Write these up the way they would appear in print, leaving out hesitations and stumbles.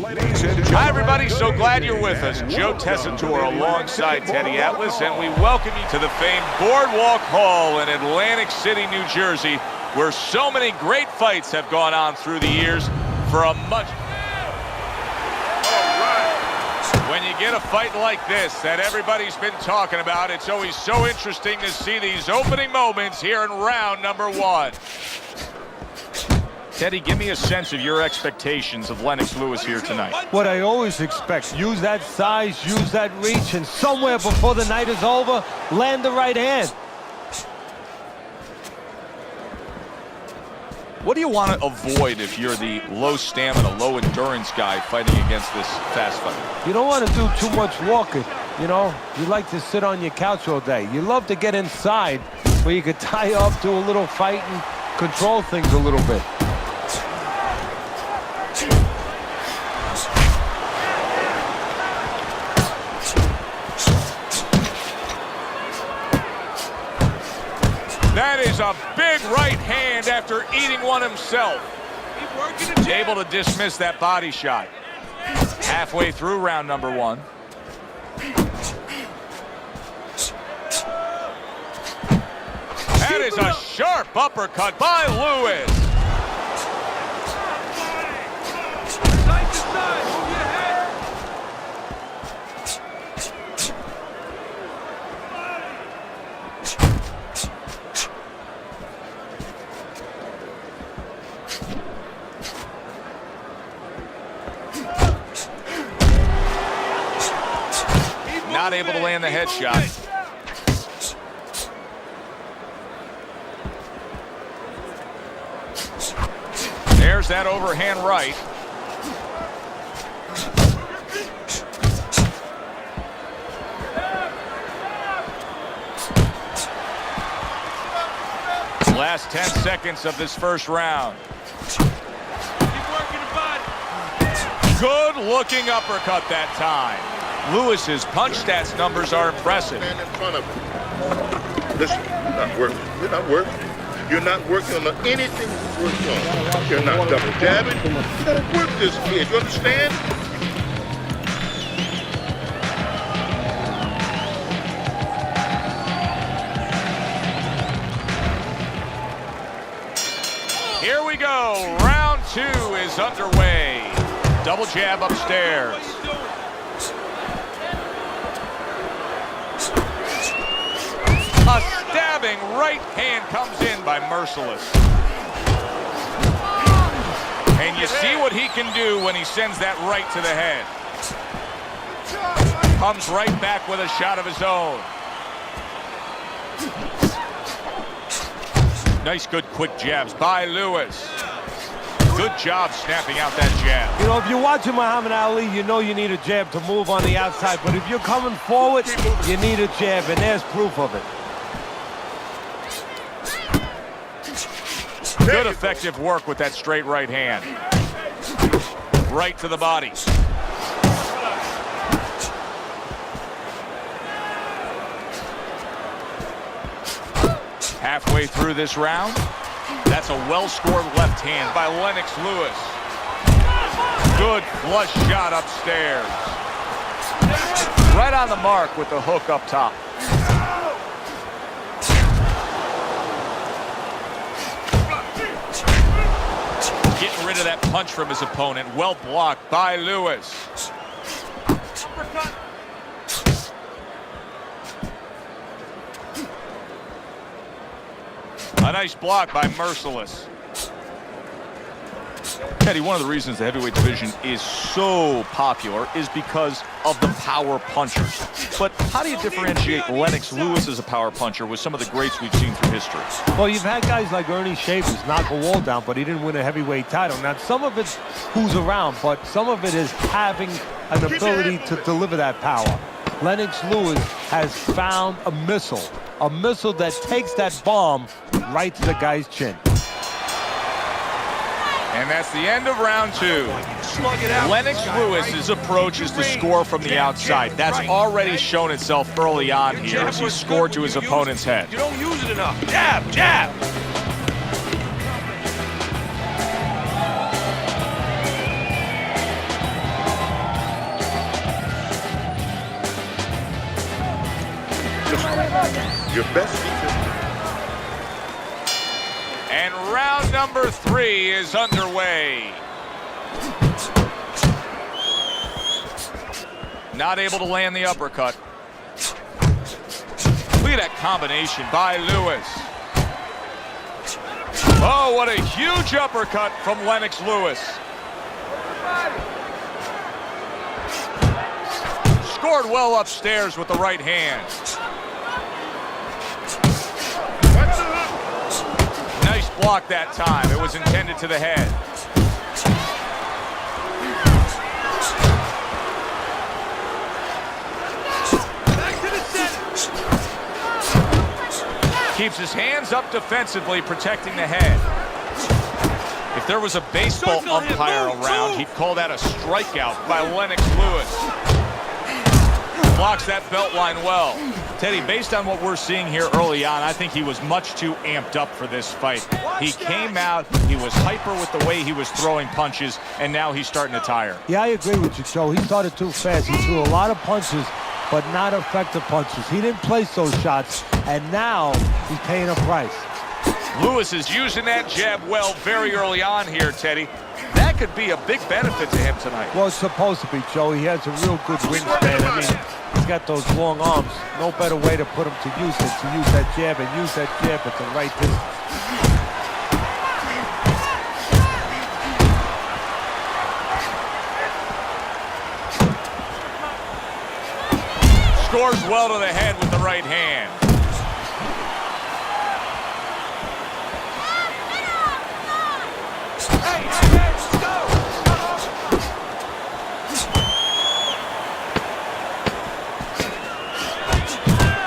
Hi, everybody. So glad you're with us. Joe Tessitore alongside Teddy Atlas, and we welcome you to the famed Boardwalk Hall in Atlantic City, New Jersey, where so many great fights have gone on through the years for a much... When you get a fight like this that everybody's been talking about, it's always so interesting to see these opening moments here in round number one. Teddy, give me a sense of your expectations of Lennox Lewis here tonight. What I always expect, use that size, use that reach, and somewhere before the night is over, land the right hand. What do you want to avoid if you're the low stamina, low endurance guy fighting against this fast fighter? You don't want to do too much walking. You know, you like to sit on your couch all day. You love to get inside where you could tie up, do a little fight, and control things a little bit. That is a big right hand after eating one himself. Able to dismiss that body shot. Halfway through round number one. That is a sharp uppercut by Lewis. Not able to land the headshot. There's that overhand right. Last 10 seconds of this first round. Good looking uppercut that time. Lewis's punch stats numbers are impressive. Man in front of him. Listen, you're not working. You're not working. You're not working on anything you work on. You're not double jabbing. You gotta work this kid. You understand? Here we go. Round two is underway. Double jab upstairs. A stabbing right hand comes in by Merciless. And you see what he can do when he sends that right to the head. Comes right back with a shot of his own. Nice, good, quick jabs by Lewis. Good job snapping out that jab. You know, if you're watching Muhammad Ali, you know you need a jab to move on the outside. But if you're coming forward, you need a jab, and there's proof of it. Good effective work with that straight right hand. Right to the body. Halfway through this round, that's a well-scored left hand by Lennox Lewis. Good flush shot upstairs. Right on the mark with the hook up top. Getting rid of that punch from his opponent. Well blocked by Lewis. A nice block by Merciless. Teddy, one of the reasons the heavyweight division is so popular is because of the power punchers. But how do you differentiate Lennox Lewis as a power puncher with some of the greats we've seen through history? Well, you've had guys like Ernie Shavers knock a wall down, but he didn't win a heavyweight title. Now, some of it's who's around, but some of it is having an ability to deliver that power. Lennox Lewis has found a missile that takes that bomb right to the guy's chin. And that's the end of round two. Lennox Lewis's approach is to score from the outside. That's already shown itself early on here as he scored to his opponent's head. You don't use it enough. Jab, jab. Your best defense. And round number 3 is underway. Not able to land the uppercut. Look at that combination by Lewis. Oh, what a huge uppercut from Lennox Lewis. Scored well upstairs with the right hand. Nice block that time. It was intended to the head. Keeps his hands up defensively, protecting the head. If there was a baseball umpire around, he'd call that a strikeout by Lennox Lewis. Blocks that belt line well. Teddy, based on what we're seeing here early on, I think he was much too amped up for this fight. He came out, he was hyper with the way he was throwing punches, and now he's starting to tire. Yeah, I agree with you, Joe. He started too fast. He threw a lot of punches, but not effective punches. He didn't place those shots, and now he's paying a price. Lewis is using that jab well very early on here, Teddy. That could be a big benefit to him tonight. Well, it's supposed to be, Joe. He has a real good wingspan. I mean, he's got those long arms. No better way to put him to use it, to use that jab and use that jab at the right distance. Scores well to the head with the right hand.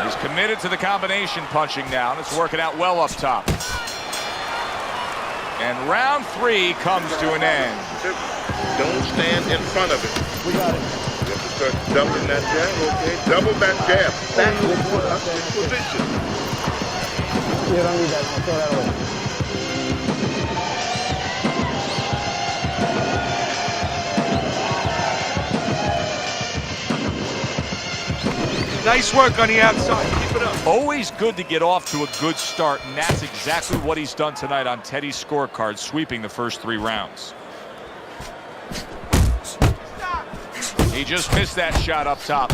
He's committed to the combination punching now, and it's working out well up top. And round 3 comes to an end. Don't stand in front of it. We got it. You have to start doubling that jab, okay? Double that jab. Back to position. You don't need that. I'll throw that away. Nice work on the outside. Keep it up. Always good to get off to a good start, and that's exactly what he's done tonight on Teddy's scorecard, sweeping the first 3 rounds. He just missed that shot up top.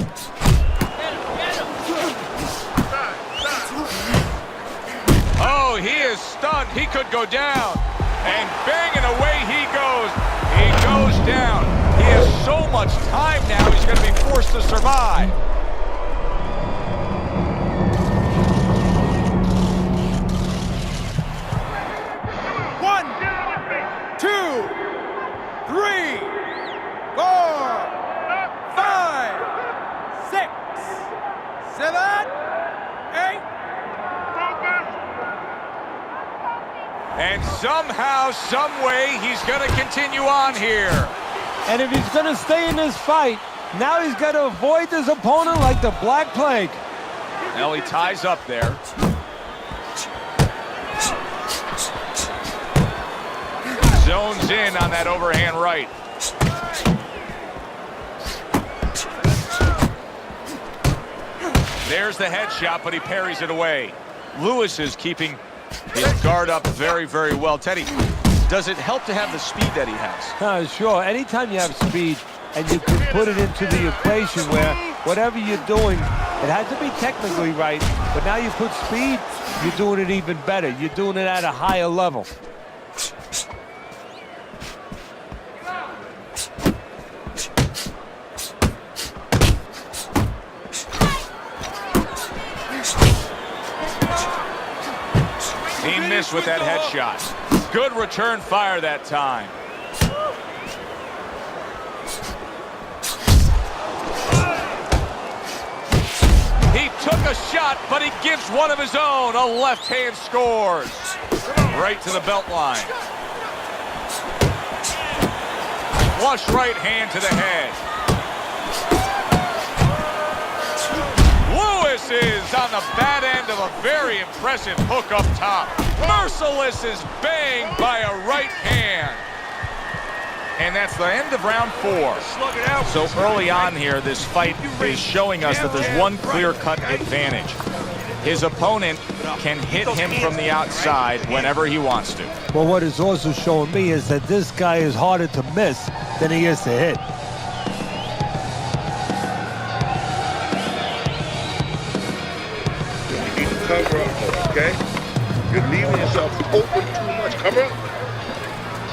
Oh, he is stunned. He could go down. And banging away he goes. He goes down. He has so much time now, he's going to be forced to survive. And somehow, some way, he's going to continue on here. And if he's going to stay in this fight, now he's got to avoid his opponent like the Black Plague. Well, he ties up there. Zones in on that overhand right. There's the headshot, but he parries it away. Lewis is keeping his guard up very, very well. Teddy, does it help to have the speed that he has? Sure. Anytime you have speed and you can put it into the equation where whatever you're doing, it has to be technically right, but now you put speed, you're doing it even better. You're doing it at a higher level. He missed with that headshot. Good return fire that time. He took a shot, but he gives one of his own. A left hand scores. Right to the belt line. Flush right hand to the head. Lewis is on the bad end of a very impressive hook up top. Merciless is banged by a right hand. And that's the end of round 4. So early on here, this fight is showing us that there's one clear-cut advantage. His opponent can hit him from the outside whenever he wants to. Well, what it's also showing me is that this guy is harder to miss than he is to hit. You need to cover up more, okay? You're leaving yourself open too much. Cover up.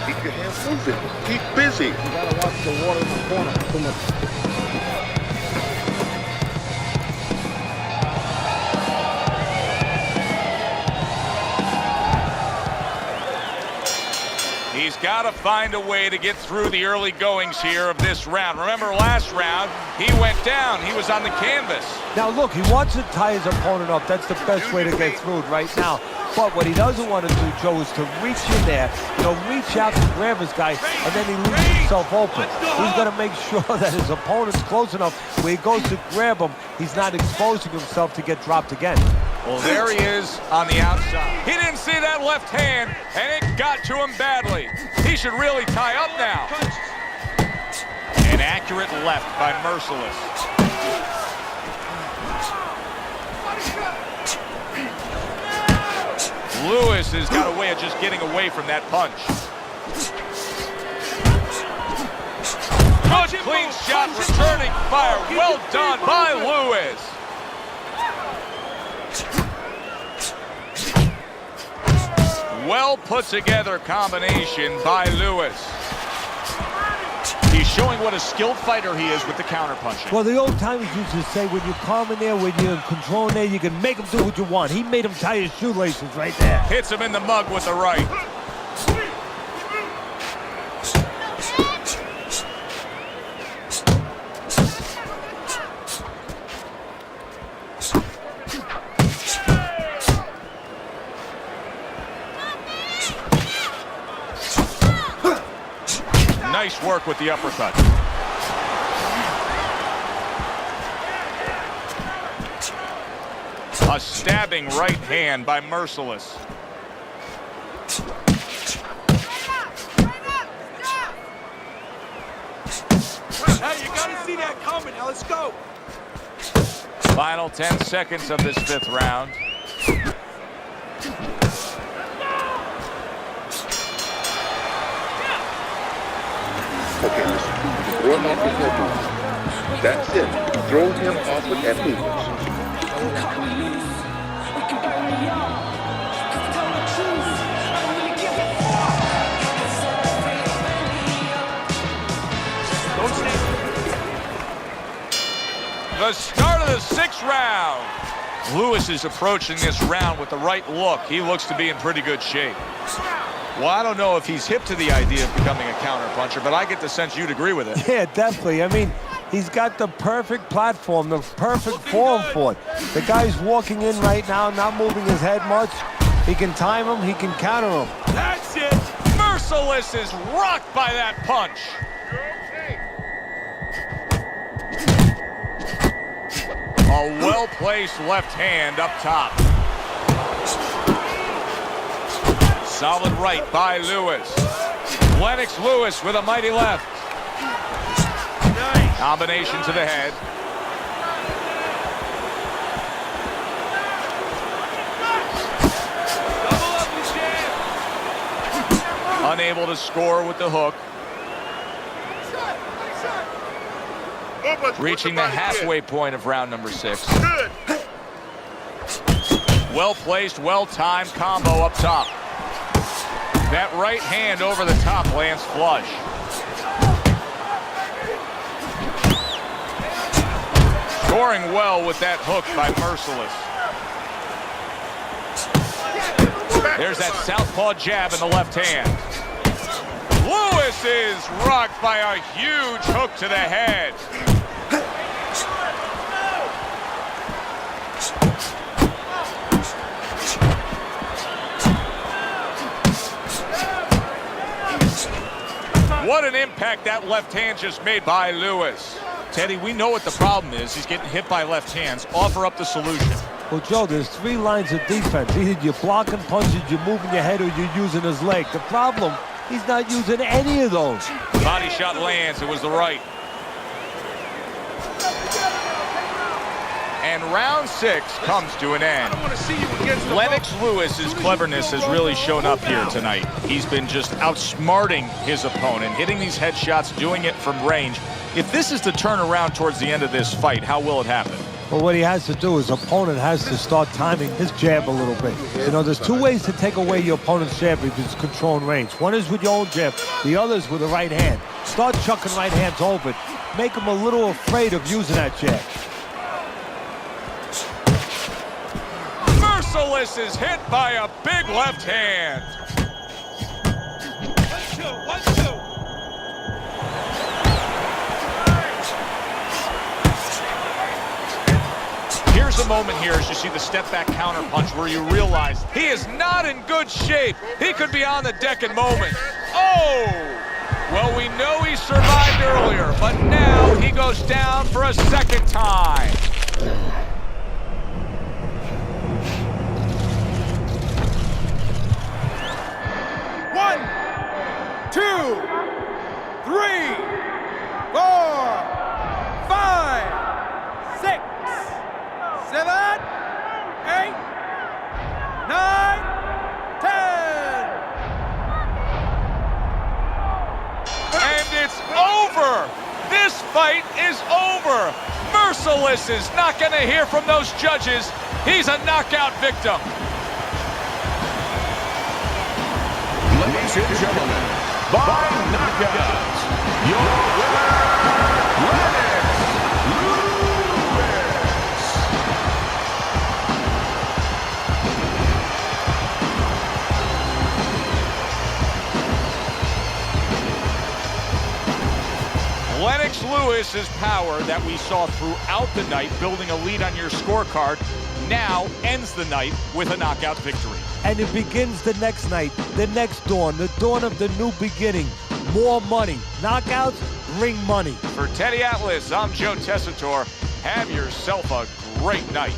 Keep your hands moving. Keep busy. You gotta watch the water in the corner too much. He's got to find a way to get through the early goings here of this round. Remember last round, he went down. He was on the canvas. Now, look, he wants to tie his opponent up. That's the best way to get through it right now. But what he doesn't want to do, Joe, is to reach in there, reach out to grab his guy, and then he leaves himself open. He's going to make sure that his opponent's close enough where he goes to grab him, he's not exposing himself to get dropped again. Well, there he is on the outside. He didn't see that left hand, and it got to him badly. He should really tie up now. An accurate left by Merciless. Lewis has got a way of just getting away from that punch. Good clean shot, returning fire. Well done by Lewis. Well put together combination by Lewis. He's showing what a skilled fighter he is with the counterpunching. Well, the old timers used to say when you're calm in there, when you're controlling there, you can make him do what you want. He made him tie his shoelaces right there. Hits him in the mug with the right. Nice work with the uppercut. A stabbing right hand by Merciless. Hey, you gotta see that coming. Now let's go. Final 10 seconds of this 5th round. Okay, listen. Throw him off with that movement. That's it. Throw him off with that movement. The start of the 6th round. Lewis is approaching this round with the right look. He looks to be in pretty good shape. Well, I don't know if he's hip to the idea of becoming a counterpuncher, but I get the sense you'd agree with it. Yeah, definitely. I mean, he's got the perfect platform, the perfect form for it. The guy's walking in right now, not moving his head much. He can time him, he can counter him. That's it. Merciless is rocked by that punch. A well-placed left hand up top. Solid right by Lewis. Lennox Lewis with a mighty left. Nice. Combination to the head. Double up, Unable to score with the hook. Reaching the halfway point of round number 6. Good. Well-placed, well-timed combo up top. That right hand over the top lands flush. Scoring well with that hook by Merciless. There's that southpaw jab in the left hand. Lewis is rocked by a huge hook to the head. What an impact that left hand just made by Lewis. Teddy, we know what the problem is. He's getting hit by left hands. Offer up the solution. Well, Joe, there's 3 lines of defense. Either you're blocking punches, you're moving your head, or you're using his leg. The problem, he's not using any of those. Body shot lands. It was the right. And round 6 comes to an end. Lennox Lewis's cleverness has really shown up here tonight. He's been just outsmarting his opponent, hitting these headshots, doing it from range. If this is to turn around towards the end of this fight, how will it happen? Well, what he has to do is opponent has to start timing his jab a little bit. You know, there's 2 ways to take away your opponent's jab if he's controlling range. One is with your own jab, the other is with the right hand. Start chucking right hands over it. Make him a little afraid of using that jab. Merciless is hit by a big left hand. 1-2, 1-2. Here's a moment here as you see the step back counter punch where you realize He is not in good shape. He could be on the deck in moments. Oh! Well, we know he survived earlier, but now he goes down for a second time. One, 2, 3, 4, 5, 6, 7, 8, 9, 10. And it's over. This fight is over. Merciless is not going to hear from those judges. He's a knockout victim. Ladies and gentlemen, by knockout, your winner, Lennox Lewis. Lennox Lewis's power that we saw throughout the night, building a lead on your scorecard, now ends the night with a knockout victory. And it begins the next night, the next dawn, the dawn of the new beginning. More money. Knockouts bring money. For Teddy Atlas, I'm Joe Tessitore. Have yourself a great night.